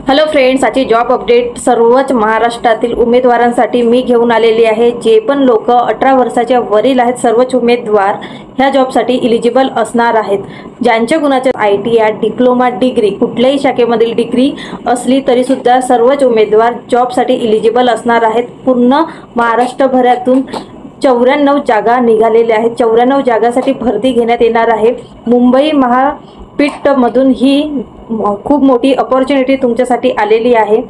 Hello friends, आजची job update सर्वच महाराष्ट्रातील उमेदवारांसाठी मी घेऊन आलेली आहे। जे पण लोक 18 वर्षाच्या वरील आहेत सर्वच उमेदवार ह्या जॉबसाठी इलिजिबल असणार आहेत। ज्यांच्या गुणाचे ITI डिप्लोमा डिग्री कुठल्याही शाखेमधील डिग्री असली तरी सुद्धा सर्वच उमेदवार जॉबसाठी इलिजिबल असणार आहेत। पूर्ण महाराष्ट्रभरातून 94 जागा निघालेल्या आहेत। 94 जागांसाठी भरती घेण्यात येणार आहे। मुंबई महापीठ मधून ही खूप मोठी अपॉर्च्युनिटी तुमच्यासाठी आलेली आहे।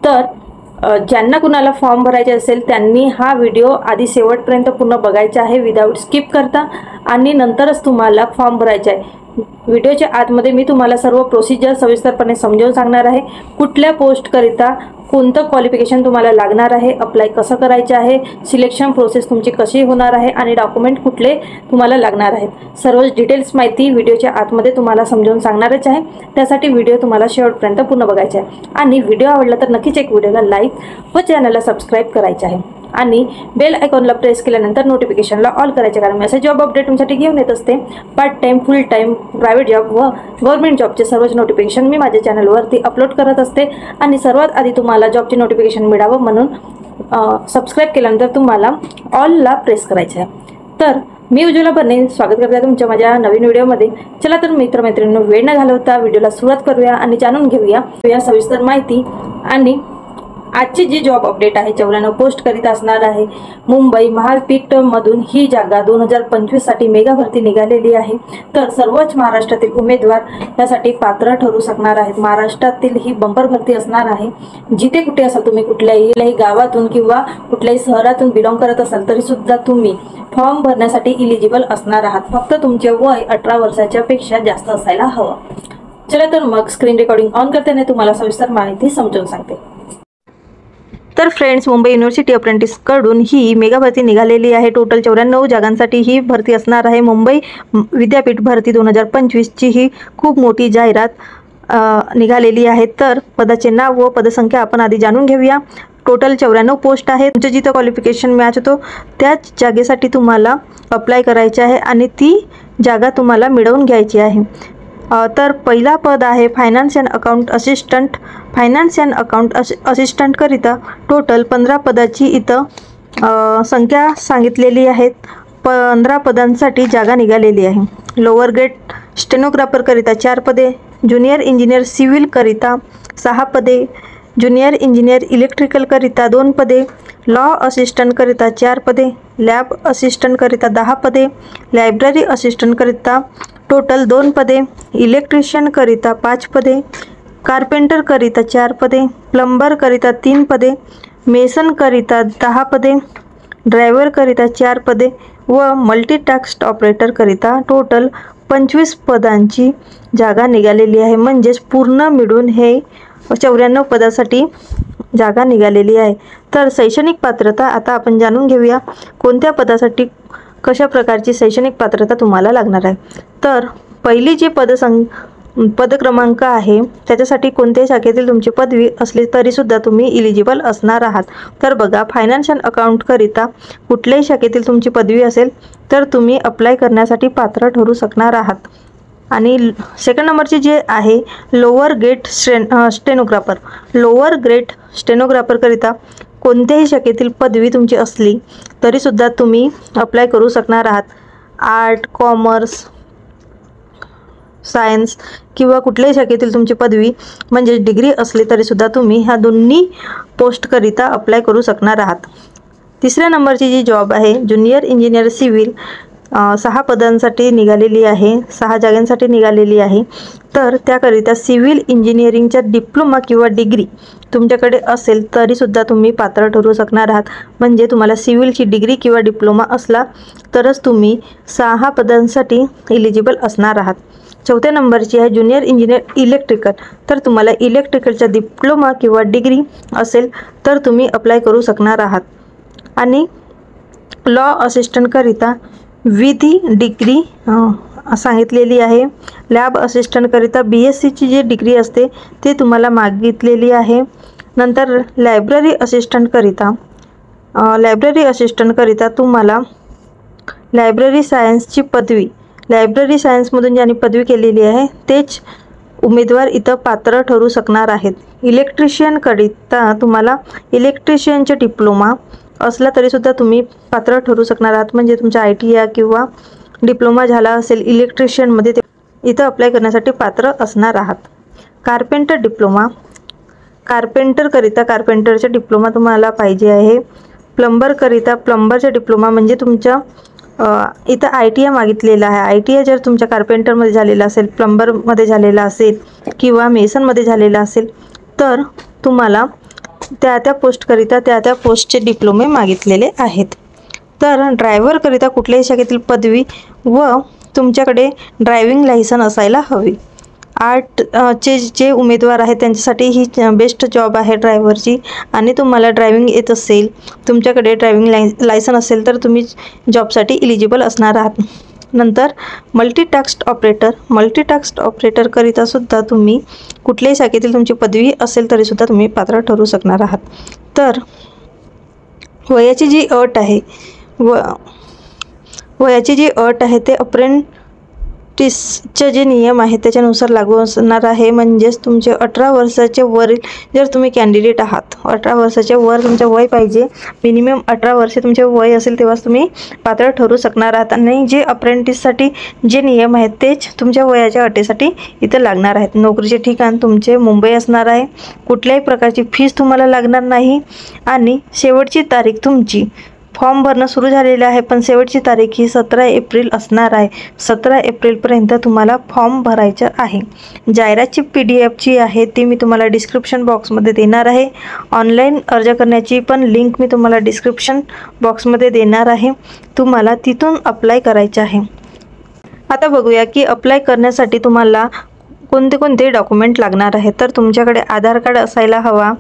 तर ज्यांना कुणाला फॉर्म भरायचे असेल त्यांनी हा व्हिडिओ आधी शेवटपर्यंत पूर्ण बघायचा आहे विदाउट स्किप करता, आणि नंतरच तुम्हाला फॉर्म भरायचा आहे। व्हिडिओच्या आतमध्ये मी तुम्हाला सर्व प्रोसिजर सविस्तरपणे समजावून सांगणार आहे। कुठल्या पोस्ट करिता कोणतं क्वालिफिकेशन तुम्हाला लागणार आहे, अप्लाय कसं करायचं आहे, सिलेक्शन प्रोसेस तुमची कशी होणार आहे आणि डॉक्युमेंट कुठले तुम्हाला लागणार आहेत, सर्व डिटेल्स माहिती व्हिडिओच्या आतमध्ये तुम्हाला समजावून सांगणारच आहे। त्यासाठी व्हिडिओ तुम्हाला शेवटपर्यंत पूर्ण बघायचा आहे। आणि व्हिडिओ आवडला तर नक्कीच एक व्हिडिओला लाईक व चॅनलला सबस्क्राईब करायचं आहे आणि बेल आयकॉनला प्रेस केल्यानंतर नोटिफिकेशनला ऑल करायचे, कारण मी असे जॉब अपडेट तुमच्यासाठी घेऊन येत असते। पार्ट टाइम, फुल टाइम, प्रायव्हेट जॉब व गव्हर्नमेंट जॉबचे सर्वच नोटिफिकेशन मी माझ्या चॅनलवरती अपलोड करत असते। आणि सर्वात आधी तुम्हाला जॉबचे नोटिफिकेशन मिळावं म्हणून सबस्क्राईब केल्यानंतर तुम्हाला ऑलला प्रेस करायचे आहे। तर मी उज्ज्वला बने स्वागत करते तुमच्या माझ्या नवीन व्हिडिओमध्ये। चला तर मित्रमैत्रिणींनो, वेळ न घालवता व्हिडिओला सुरुवात करूया आणि जाणून घेऊया सविस्तर माहिती। आणि आजची जी जॉब अपडेट आहे 94 पोस्ट करीत असणार आहे। मुंबई महापीठ मधून ही जागा 2025 साठी मेगा भरती निघालेली आहे। तर सर्वच महाराष्ट्रातील उमेदवार यासाठी पात्र ठरू शकणार आहेत। महाराष्ट्रातील ही बंपर भरती असणार आहे। जिथे कुठे असाल तुम्ही, कुठल्याही गावातून किंवा कुठल्याही शहरातून बिलॉंग करत असाल तरी सुद्धा तुम्ही फॉर्म भरण्यासाठी इलिजिबल असणार आहात। फक्त तुमचे वय 18 वर्षाच्या पेक्षा जास्त असायला हवं। चला तर मग स्क्रीन रेकॉर्डिंग ऑन करताना तुम्हाला सविस्तर माहिती समजावून सांगते। तर फ्रेंड्स, मुंबई युनिव्हर्सिटी अप्रेंटिस कडून ही मेगा भरती निघालेली आहे। टोटल 94 जागांसाठी ही भरती असणार आहे। मुंबई विद्यापीठ भरती 2025 ची ही खूप मोठी जाहिरात निघालेली आहे। तर पदाचे नाव व पदसंख्या आपण आधी जाणून घेऊया। टोटल 94 पोस्ट आहे। तुमचं जिथं क्वालिफिकेशन मॅच होतो त्याच जागेसाठी तुम्हाला अप्लाय करायचे आहे आणि ती जागा तुम्हाला मिळवून घ्यायची आहे। तर पहिला पद आहे finance and account assistant. Finance and account assistant करिता टोटल 15 पदाची इथं संख्या सांगितलेली आहे। 15 पदांसाठी जागा निघालेली आहे। लोअर ग्रेड स्टेनोग्राफर करिता 4 पदे, ज्युनियर इंजिनियर सिव्हिल करिता 6 पदे, ज्युनियर इंजिनियर इलेक्ट्रिकल करिता 2 पदे, लॉ असिस्टंट करिता 4 पदे, लॅब असिस्टंट करिता 10 पदे, लायब्ररी असिस्टंट करिता टोटल 2 पदे, इलेक्ट्रिशियन करिता 5 पदे, कारपेंटर करिता 4 पदे, प्लंबर करिता 3 पदे, मेसन करिता 10 पदे, ड्रायव्हर करिता 4 पदे व मल्टीटास्क ऑपरेटर करिता टोटल 25 पदांची जागा निघालेली आहे। म्हणजेच पूर्ण मिळून हे 94 पदासाठी जागा निघालेली आहे। तर शैक्षणिक पात्रता आता आपण जाणून घेऊया कोणत्या पदासाठी कशा प्रकारची शैक्षणिक पात्रता तुम्हाला लागणार आहे। तर पहिली जी पद क्रमांक आहे त्याच्यासाठी कोणत्याही शाखेतील तुमची पदवी असली तरी सुद्धा तुम्ही इलिजिबल असणार आहात। तर बघा, फायनान्स अँड अकाउंट करिता कुठल्याही शाखेतील तुमची पदवी असेल तर तुम्ही अप्लाय करण्यासाठी पात्र ठरू शकणार आहात। आणि सेकंड नंबरची जे आहे lower grade stenographer. Lower grade stenographer करिता कोणत्याही शाखेतील पदवी तुमची असली तरी सुद्धा तुम्ही अप्लाय करू शकणार आहात। आर्ट, कॉमर्स, सायन्स किंवा कुठल्याही शाखेतील तुमची पदवी म्हणजे डिग्री असली तरी सुद्धा तुम्ही ह्या दोन्ही पोस्ट करिता अप्लाय करू शकणार आहात। तिसऱ्या नंबरची जी जॉब आहे ज्युनियर इंजिनियर सिव्हिल 6 पदांसाठी निघालेली आहे, 6 जागांसाठी निघालेली आहे। तर त्याकरिता सिव्हिल इंजिनिअरिंगचा डिप्लोमा किंवा डिग्री तुमच्याकडे असेल तरी सुद्धा तुम्ही पात्र ठरू शकणार आहात। म्हणजे तुम्हाला सिव्हिलची डिग्री किंवा डिप्लोमा असला तरच तुम्ही 6 पदांसाठी इलिजिबल असणार आहात। चौथ्या नंबरची आहे ज्युनियर इंजिनियर इलेक्ट्रिकल। तर तुम्हाला इलेक्ट्रिकलचा डिप्लोमा किंवा डिग्री असेल तर तुम्ही अप्लाय करू शकणार आहात। आणि लॉ असिस्टंट करिता विधी डिग्री सांगितलेली आहे। लॅब असिस्टंट करिता BSc ची जी डिग्री असते ते तुम्हाला मागितलेली आहे। नंतर लायब्ररी असिस्टंट करिता तुम्हाला लायब्ररी सायन्सची पदवी, लायब्ररी सायन्समधून ज्यांनी पदवी केलेली आहे तेच उमेदवार इथं पात्र ठरू शकणार आहेत। इलेक्ट्रिशियनकरिता तुम्हाला इलेक्ट्रिशियनचे डिप्लोमा असला तरीसुद्धा तुम्ही पात्र ठरू शकणार आहात। म्हणजे तुमचा ITI किंवा डिप्लोमा झाला असेल इलेक्ट्रिशियनमध्ये, इथं अप्लाय करण्यासाठी पात्र असणार आहात। कार्पेंटर डिप्लोमा, कार्पेंटरकरिता कार्पेंटरचा डिप्लोमा तुम्हाला पाहिजे आहे। प्लंबरकरिता प्लंबरचा डिप्लोमा, म्हणजे तुमच्या इथं ITI मागितलेला आहे। ITI जर तुमच्या कार्पेंटरमध्ये झालेला असेल, प्लंबरमध्ये झालेला असेल किंवा मेसनमध्ये झालेला असेल तर तुम्हाला त्या पोस्टकरिता त्या पोस्टचे डिप्लोमे मागितलेले आहेत। तर ड्रायव्हरकरिता कुठल्याही शाखेतील पदवी व तुमच्याकडे ड्रायव्हिंग लायसन असायला हवी। आर्टचे जे उमेदवार आहेत त्यांच्यासाठी ही बेस्ट जॉब आहे ड्रायव्हरची। आणि तुम्हाला ड्रायव्हिंग येत असेल, तुमच्याकडे ड्रायव्हिंग लायसन असेल तर तुम्ही जॉबसाठी इलिजिबल असणार आहात। नंतर मल्टीटास्क ऑपरेटर, मल्टीटास्क ऑपरेटरकरिता सुद्धा तुम्ही कुठल्याही शाखेतील तुमची पदवी असेल तरीसुद्धा तुम्ही पात्र ठरू शकणार आहात। तर वयाची जी अट आहे वयाची जी अट आहे ते अप्रेंटिसचे जे नियम आहेत त्याच्यानुसार लागू असणार आहे। म्हणजेच तुमचे 18 वर्षाचे वरील जर तुम्ही कॅन्डिडेट आहात, 18 वर्षाच्या वर तुमचं वय पाहिजे, मिनिमम 18 वर्षे तुमचे वय असेल तेव्हाच तुम्ही पात्र ठरू शकणार आहात। आणि जे अप्रेंटिससाठी जे नियम आहेत तेच तुमच्या वयाच्या अटीसाठी इथं लागणार आहेत। नोकरीचे ठिकाण तुमचे मुंबई असणार आहे। कुठल्याही प्रकारची फीस तुम्हाला लागणार नाही। आणि शेवटची तारीख तुमची फॉर्म भरणं सुरू झालेलं आहे, पण शेवटची तारीख ही 17 एप्रिल असणार आहे। 17 एप्रिलपर्यंत तुम्हाला फॉर्म भरायचं आहे। जाहिरातची PDF जी आहे ती मी तुम्हाला डिस्क्रिप्शन बॉक्समध्ये देणार आहे। ऑनलाईन अर्ज करण्याची पण लिंक मी तुम्हाला डिस्क्रिप्शन बॉक्समध्ये देणार आहे। तुम्हाला तिथून अप्लाय करायचं आहे। आता बघूया की अप्लाय करण्यासाठी तुम्हाला कोणते कोणते डॉक्युमेंट लागणार आहे। तर तुमच्याकडे आधार कार्ड असायला हवा।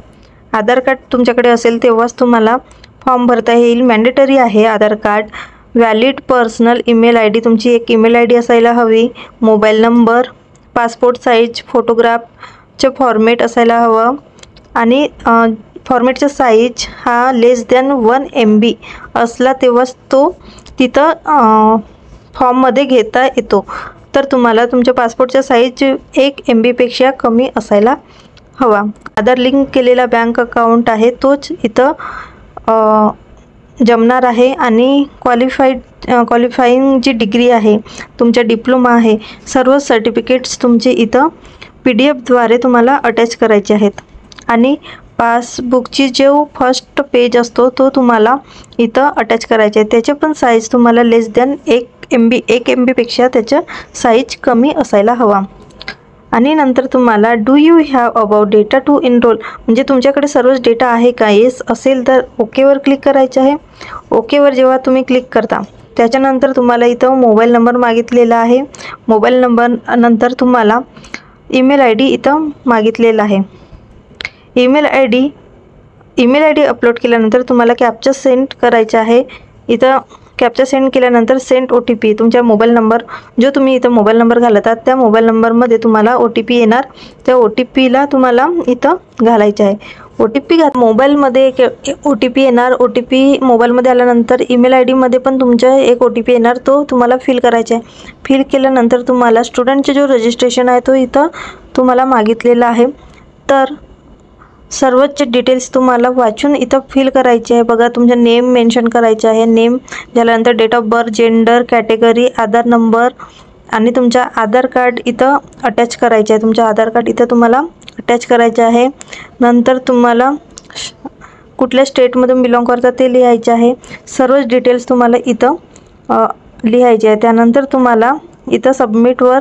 आधार कार्ड तुमच्याकडे असेल तेव्हाच तुम्हाला फॉर्म भरता येईल। मॅन्डेटरी आहे Aadhaar card. Valid personal email ID, तुमची एक ईमेल ID असायला हवी। मोबाईल नंबर, पासपोर्ट साईज फोटोग्राफचे फॉर्मेट असायला हवं। आणि फॉर्मेटचा साईज हा <1 MB असला तेव्हाच तो तिथं फॉर्ममध्ये घेता येतो। तर तुम्हाला तुमच्या पासपोर्टचा साईज 1 MB कमी असायला हवा। आधार लिंक केलेला बँक अकाउंट आहे तोच इथं जमणार आहे। आणि क्वालिफाईंग जी डिग्री आहे, तुमच्या डिप्लोमा आहे, सर्व सर्टिफिकेट्स तुमचे इथं PDF द्वारे तुम्हाला अटॅच करायचे आहेत। आणि पासबुकची जो फर्स्ट पेज असतो तो तुम्हाला इथं अटॅच करायचे आहे। त्याचे पण साईज तुम्हाला एक MB त्याचं साईज कमी असायला हवा। आणि नंतर तुम्हाला do you have about data to enroll, म्हणजे तुमच्याकडे सर्वच डेटा आहे का, येस असेल तर ओकेवर क्लिक करायचं आहे। ओकेवर जेव्हा तुम्ही क्लिक करता त्याच्यानंतर तुम्हाला इथं मोबाईल नंबर मागितलेला आहे। मोबाईल नंबर नंतर तुम्हाला ईमेल ID इथं मागितलेला आहे। ईमेल ID अपलोड केल्यानंतर तुम्हाला कॅप्चा सेंड करायचा आहे। इथं कॅप्चा सेंड केल्यानंतर सेंड OTP, तुमच्या मोबाईल नंबर जो तुम्ही इथं मोबाईल नंबर घालतात त्या मोबाईल नंबरमध्ये तुम्हाला OTP येणार। त्या OTPला तुम्हाला इथं घालायचं आहे। OTP मोबाईलमध्ये एक OTP येणार। OTP मोबाईलमध्ये आल्यानंतर ईमेल ID मध्ये पण तुमचा एक OTP येणार, तो तुम्हाला फिल करायचा आहे। फिल केल्यानंतर तुम्हाला स्टुडंटचे जो रजिस्ट्रेशन आहे तो इथं तुम्हाला मागितलेला आहे। तर सर्वच डिटेल्स तुम्हाला वाचून इथं फिल करायचे आहे। बघा, तुमचं नेम मेन्शन करायचं आहे। नेम झाल्यानंतर date of birth, gender, category, Aadhaar number आणि तुमचा आधार कार्ड इथं अटॅच करायचं आहे। तुमचं आधार कार्ड इथं तुम्हाला अटॅच करायचं आहे। नंतर तुम्हाला कुठल्या स्टेटमधून बिलॉंग करता ते लिहायचं आहे। सर्वच डिटेल्स तुम्हाला इथं लिहायचे आहे। त्यानंतर तुम्हाला इथं सबमिटवर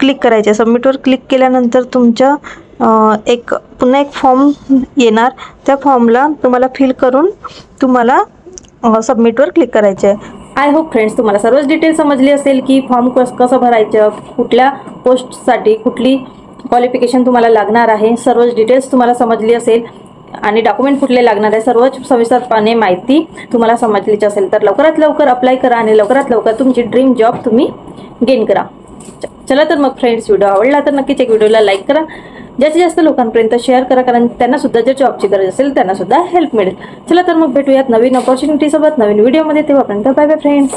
क्लिक करायचं आहे। सबमिटवर क्लिक केल्यानंतर तुमच्या पुन्हा एक फॉर्म येणार। त्या फॉर्मला तुम्हाला फिल करून तुम्हाला सबमिटवर क्लिक करायचं आहे। आय होप फ्रेंड्स तुम्हाला सर्वच डिटेल्स समजली असेल की फॉर्म कसं भरायचं, कुठल्या पोस्टसाठी कुठली क्वालिफिकेशन तुम्हाला लागणार आहे, सर्वच डिटेल्स तुम्हाला समजली असेल। आणि डॉक्युमेंट कुठले लागणार आहे सर्वच सविस्तरपणे माहिती तुम्हाला समजलीच असेल। तर लवकरात लवकर अप्लाय करा आणि लवकरात लवकर तुमची ड्रीम जॉब तुम्ही गेन करा। चला तर मग फ्रेंड्स, व्हिडिओ आवडला तर नक्कीच एक व्हिडिओला लाईक करा, जास्तीत जास्त लोकांपर्यंत शेअर करा, कारण त्यांना सुद्धा जर जॉबची गरज असेल त्यांना सुद्धा हेल्प मिळेल। चला तर मग भेटूयात नवीन अपॉर्च्युनिटी सोबत नवीन व्हिडिओमध्ये। तेव्हापर्यंत बाय बाय फ्रेंड्स।